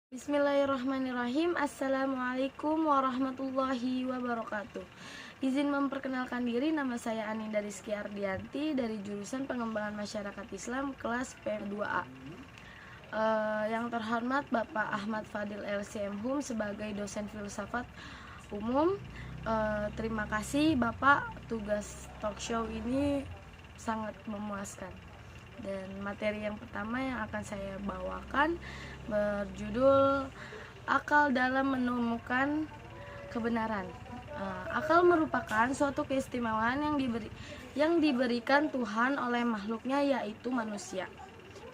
Bismillahirrahmanirrahim. Assalamualaikum warahmatullahi wabarakatuh. Izin memperkenalkan diri, nama saya Aninda Rizky Ardianti dari jurusan Pengembangan Masyarakat Islam kelas PM2A. Yang terhormat Bapak Ahmad Fadil LCM sebagai dosen filsafat umum. Terima kasih Bapak, tugas talk show ini sangat memuaskan. Dan materi yang pertama yang akan saya bawakan berjudul akal dalam menemukan kebenaran. Akal merupakan suatu keistimewaan yang diberikan Tuhan oleh makhluknya, yaitu manusia.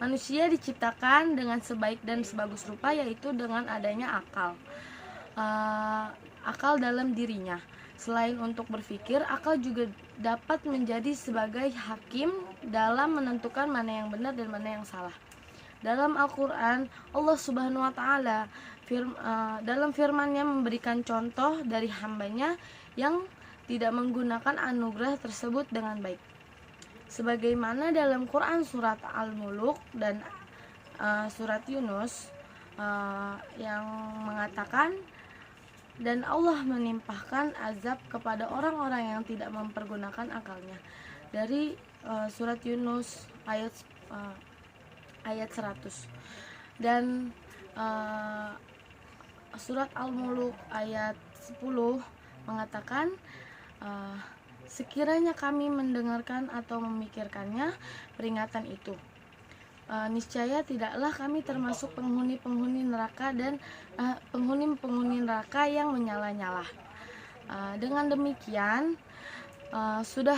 Manusia diciptakan dengan sebaik dan sebagus rupa, yaitu dengan adanya akal. Akal dalam dirinya. Selain untuk berpikir, akal juga dapat menjadi sebagai hakim dalam menentukan mana yang benar dan mana yang salah. Dalam Al-Quran, Allah Subhanahu wa Ta'ala dalam firman-Nya memberikan contoh dari hambanya yang tidak menggunakan anugerah tersebut dengan baik. Sebagaimana dalam Quran surat Al-Muluk dan surat Yunus yang mengatakan, dan Allah menimpahkan azab kepada orang-orang yang tidak mempergunakan akalnya. Dari surat Yunus ayat 100. Dan surat Al-Muluk ayat 10 mengatakan, sekiranya kami mendengarkan atau memikirkannya peringatan itu, niscaya tidaklah kami termasuk penghuni-penghuni neraka dan penghuni-penghuni neraka yang menyala-nyala. Dengan demikian, sudah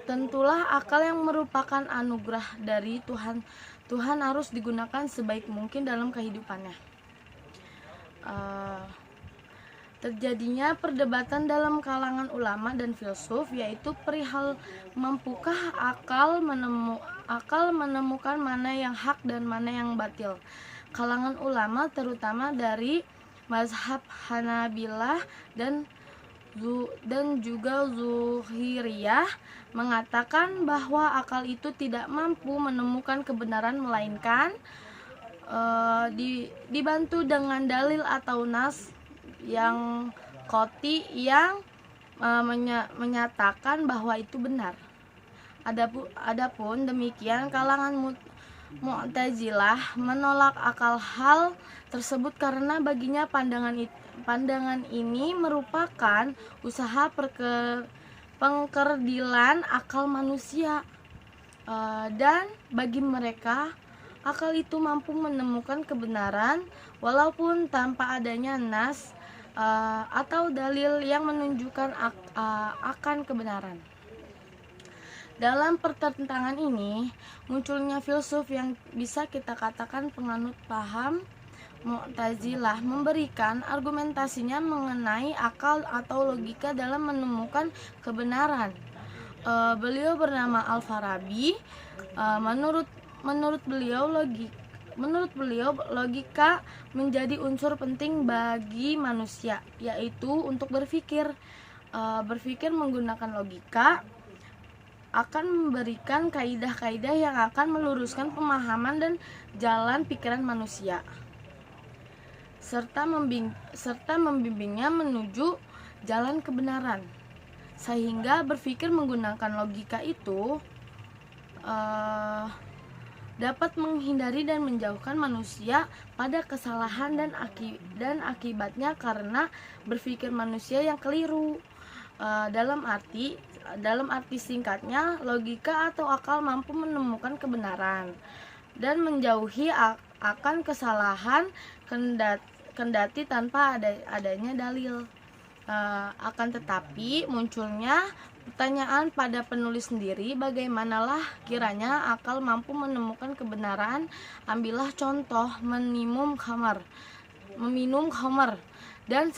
tentulah akal yang merupakan anugerah dari Tuhan harus digunakan sebaik mungkin dalam kehidupannya. Terjadinya perdebatan dalam kalangan ulama dan filsuf, yaitu perihal mampukah akal menemukan mana yang hak dan mana yang batil. Kalangan ulama terutama dari mazhab Hanabilah dan juga Zuhiriyah mengatakan bahwa akal itu tidak mampu menemukan kebenaran, melainkan dibantu dengan dalil atau nas yang qati yang menyatakan bahwa itu benar. Adapun demikian, kalangan Mu'tazilah menolak akal hal tersebut karena baginya pandangan ini merupakan usaha pengkerdilan akal manusia, dan bagi mereka akal itu mampu menemukan kebenaran walaupun tanpa adanya nas atau dalil yang menunjukkan akan kebenaran. Dalam pertentangan ini munculnya filsuf yang bisa kita katakan penganut paham Mu'tazilah memberikan argumentasinya mengenai akal atau logika dalam menemukan kebenaran. Beliau bernama Al-Farabi. Menurut beliau logika menjadi unsur penting bagi manusia, yaitu untuk berpikir. Berpikir menggunakan logika akan memberikan kaidah-kaidah yang akan meluruskan pemahaman dan jalan pikiran manusia, serta membimbingnya menuju jalan kebenaran. Sehingga berpikir menggunakan logika itu dapat menghindari dan menjauhkan manusia pada kesalahan dan akibatnya karena berpikir manusia yang keliru. Dalam arti singkatnya, logika atau akal mampu menemukan kebenaran dan menjauhi akan kesalahan kendati tanpa adanya dalil. Akan tetapi munculnya pertanyaan pada penulis sendiri, bagaimanalah kiranya akal mampu menemukan kebenaran? Ambillah contoh meminum khamar dan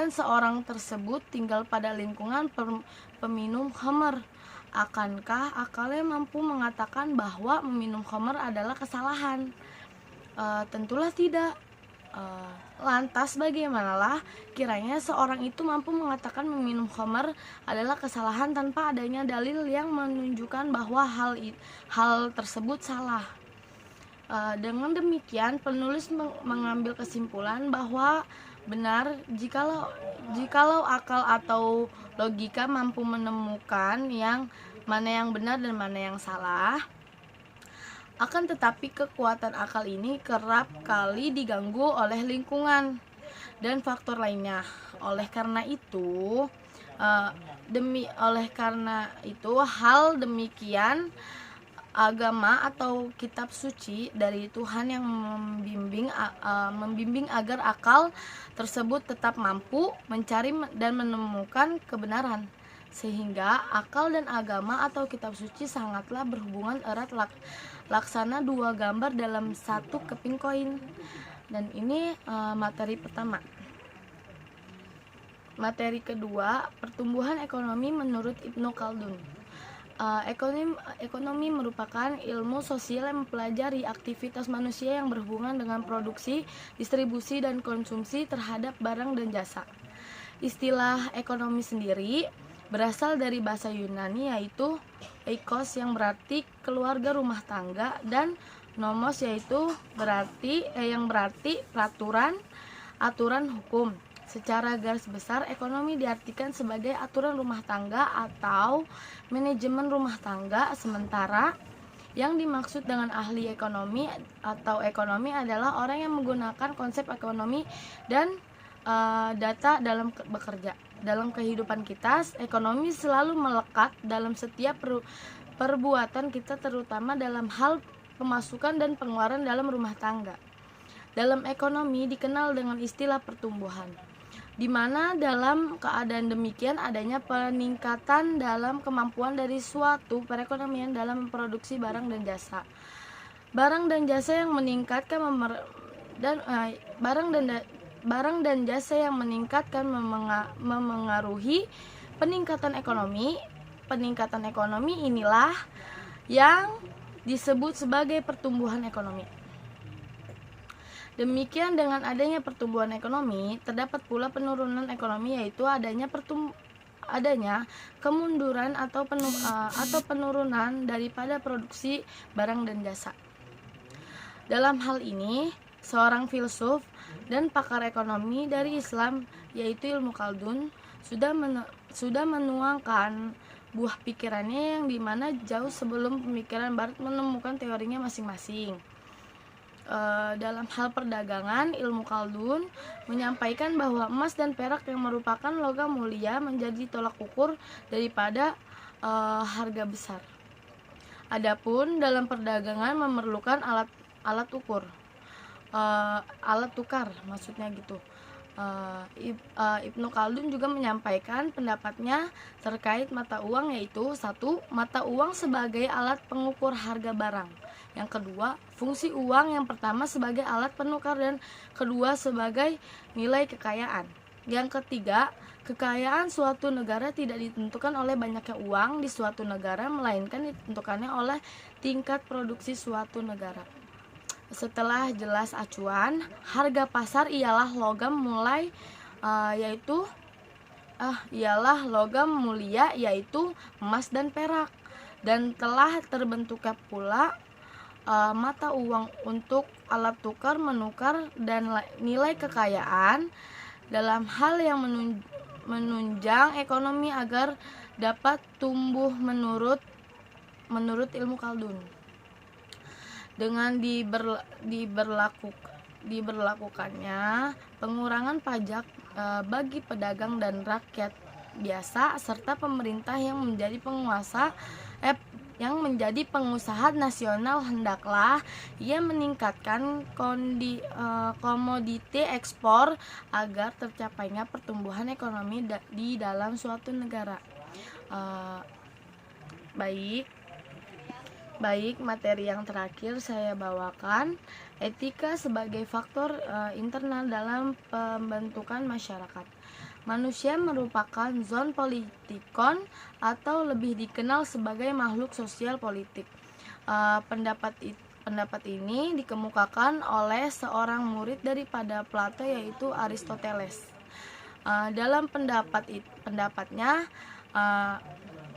seorang tersebut tinggal pada lingkungan peminum khamar. Akankah akalnya mampu mengatakan bahwa meminum khamar adalah kesalahan? Tentulah tidak. Lantas bagaimanakah kiranya seorang itu mampu mengatakan meminum khamar adalah kesalahan tanpa adanya dalil yang menunjukkan bahwa hal tersebut salah? Dengan demikian, penulis mengambil kesimpulan bahwa benar jikalau akal atau logika mampu menemukan mana yang benar dan mana yang salah. Akan tetapi kekuatan akal ini kerap kali diganggu oleh lingkungan dan faktor lainnya. Oleh karena itu, hal demikian agama atau kitab suci dari Tuhan yang membimbing agar akal tersebut tetap mampu mencari dan menemukan kebenaran, sehingga akal dan agama atau kitab suci sangatlah berhubungan erat laksana dua gambar dalam satu keping koin. Dan ini materi pertama. Materi kedua, pertumbuhan ekonomi menurut Ibnu Khaldun. Ekonomi merupakan ilmu sosial yang mempelajari aktivitas manusia yang berhubungan dengan produksi, distribusi, dan konsumsi terhadap barang dan jasa. Istilah ekonomi sendiri berasal dari bahasa Yunani, yaitu eikos yang berarti keluarga rumah tangga, dan nomos yaitu yang berarti peraturan, aturan hukum. Secara garis besar, ekonomi diartikan sebagai aturan rumah tangga atau manajemen rumah tangga, sementara yang dimaksud dengan ahli ekonomi atau ekonomi adalah orang yang menggunakan konsep ekonomi dan data dalam bekerja. Dalam kehidupan kita, ekonomi selalu melekat dalam setiap perbuatan kita, terutama dalam hal pemasukan dan pengeluaran dalam rumah tangga. Dalam ekonomi dikenal dengan istilah pertumbuhan, di mana dalam keadaan demikian adanya peningkatan dalam kemampuan dari suatu perekonomian dalam memproduksi barang dan jasa. Barang dan jasa yang meningkatkan memengaruhi peningkatan ekonomi. Peningkatan ekonomi inilah yang disebut sebagai pertumbuhan ekonomi. Demikian dengan adanya pertumbuhan ekonomi, terdapat pula penurunan ekonomi, yaitu adanya kemunduran atau penurunan daripada produksi barang dan jasa. Dalam hal ini, seorang filsuf dan pakar ekonomi dari Islam, yaitu Ibnu Khaldun, sudah menuangkan buah pikirannya yang dimana jauh sebelum pemikiran Barat menemukan teorinya masing-masing. Dalam hal perdagangan, Ibnu Khaldun menyampaikan bahwa emas dan perak yang merupakan logam mulia menjadi tolak ukur daripada harga besar. Adapun dalam perdagangan memerlukan alat tukar maksudnya gitu. Ibnu Khaldun juga menyampaikan pendapatnya terkait mata uang, yaitu 1. Mata uang sebagai alat pengukur harga barang. Yang kedua, fungsi uang yang pertama sebagai alat penukar dan kedua sebagai nilai kekayaan. Yang ketiga, kekayaan suatu negara tidak ditentukan oleh banyaknya uang di suatu negara, melainkan ditentukannya oleh tingkat produksi suatu negara. Setelah jelas acuan, harga pasar ialah logam mulia, yaitu emas dan perak, dan telah terbentuknya pula mata uang untuk alat tukar menukar dan nilai kekayaan dalam hal yang menunjang ekonomi agar dapat tumbuh menurut Ibnu Khaldun. Dengan diberlakukannya pengurangan pajak bagi pedagang dan rakyat biasa serta pemerintah yang menjadi pengusaha nasional, hendaklah ia meningkatkan komoditi ekspor agar tercapainya pertumbuhan ekonomi di dalam suatu negara. Baik, materi yang terakhir saya bawakan, etika sebagai faktor internal dalam pembentukan masyarakat. Manusia merupakan zon politikon atau lebih dikenal sebagai makhluk sosial politik. Pendapat ini dikemukakan oleh seorang murid daripada Plato, yaitu Aristoteles. Dalam pendapatnya,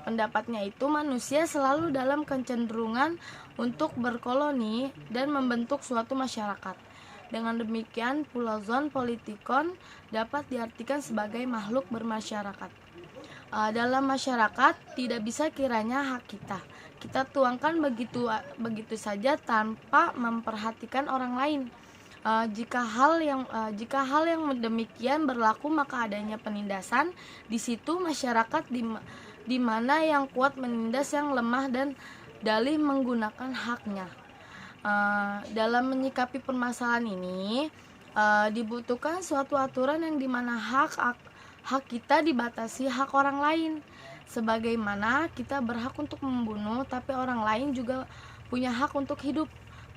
Pendapatnya itu manusia selalu dalam kecenderungan untuk berkoloni dan membentuk suatu masyarakat. Dengan demikian, Pulazon Politikon dapat diartikan sebagai makhluk bermasyarakat. Dalam masyarakat tidak bisa kiranya hak kita tuangkan begitu saja tanpa memperhatikan orang lain. Jika hal yang demikian berlaku, maka adanya penindasan. Di situ masyarakat di mana yang kuat menindas yang lemah dan dalih menggunakan haknya. Dalam menyikapi permasalahan ini dibutuhkan suatu aturan yang dimana hak kita dibatasi hak orang lain. Sebagaimana kita berhak untuk membunuh, tapi orang lain juga punya hak untuk hidup.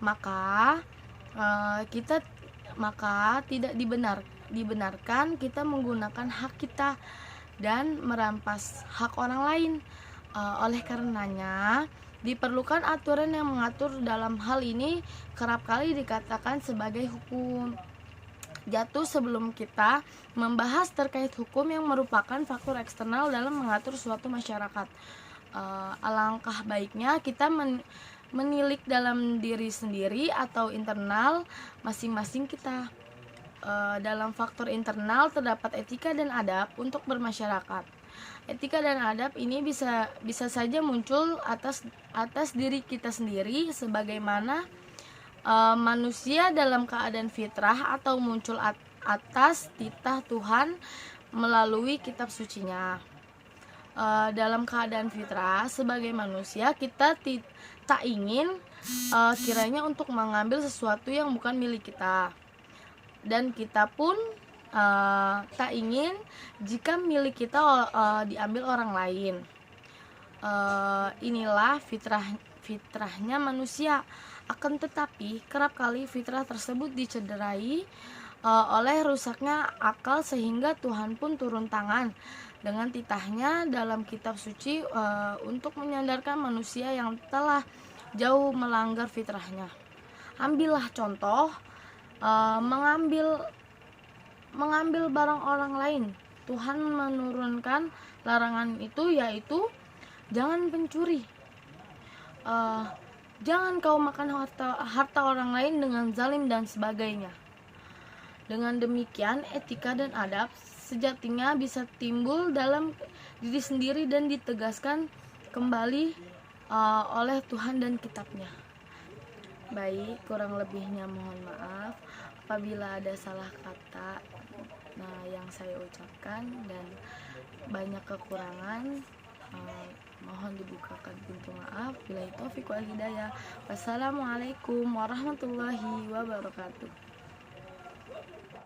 Maka tidak dibenarkan kita menggunakan hak kita dan merampas hak orang lain. Oleh karenanya diperlukan aturan yang mengatur dalam hal ini, kerap kali dikatakan sebagai hukum jatuh. Sebelum kita membahas terkait hukum yang merupakan faktor eksternal dalam mengatur suatu masyarakat, alangkah baiknya kita menilik dalam diri sendiri atau internal masing-masing kita. Dalam faktor internal terdapat etika dan adab untuk bermasyarakat. Etika dan adab ini bisa saja muncul atas diri kita sendiri sebagaimana manusia dalam keadaan fitrah, atau muncul atas titah Tuhan melalui kitab sucinya. Dalam keadaan fitrah sebagai manusia, kita tak ingin kiranya untuk mengambil sesuatu yang bukan milik kita, dan kita pun tak ingin jika milik kita diambil orang lain. Inilah fitrahnya manusia. Akan tetapi kerap kali fitrah tersebut dicederai oleh rusaknya akal, sehingga Tuhan pun turun tangan dengan titahnya dalam kitab suci untuk menyandarkan manusia yang telah jauh melanggar fitrahnya. Ambillah contoh mengambil barang orang lain. Tuhan menurunkan larangan itu, yaitu jangan pencuri, jangan kau makan harta orang lain dengan zalim, dan sebagainya. Dengan demikian, etika dan adab sejatinya bisa timbul dalam diri sendiri dan ditegaskan kembali oleh Tuhan dan kitabnya. Baik, kurang lebihnya mohon maaf apabila ada salah kata yang saya ucapkan dan banyak kekurangan. Mohon dibukakan pintu maaf. Billahi taufiq wal hidayah. Wassalamualaikum warahmatullahi wabarakatuh.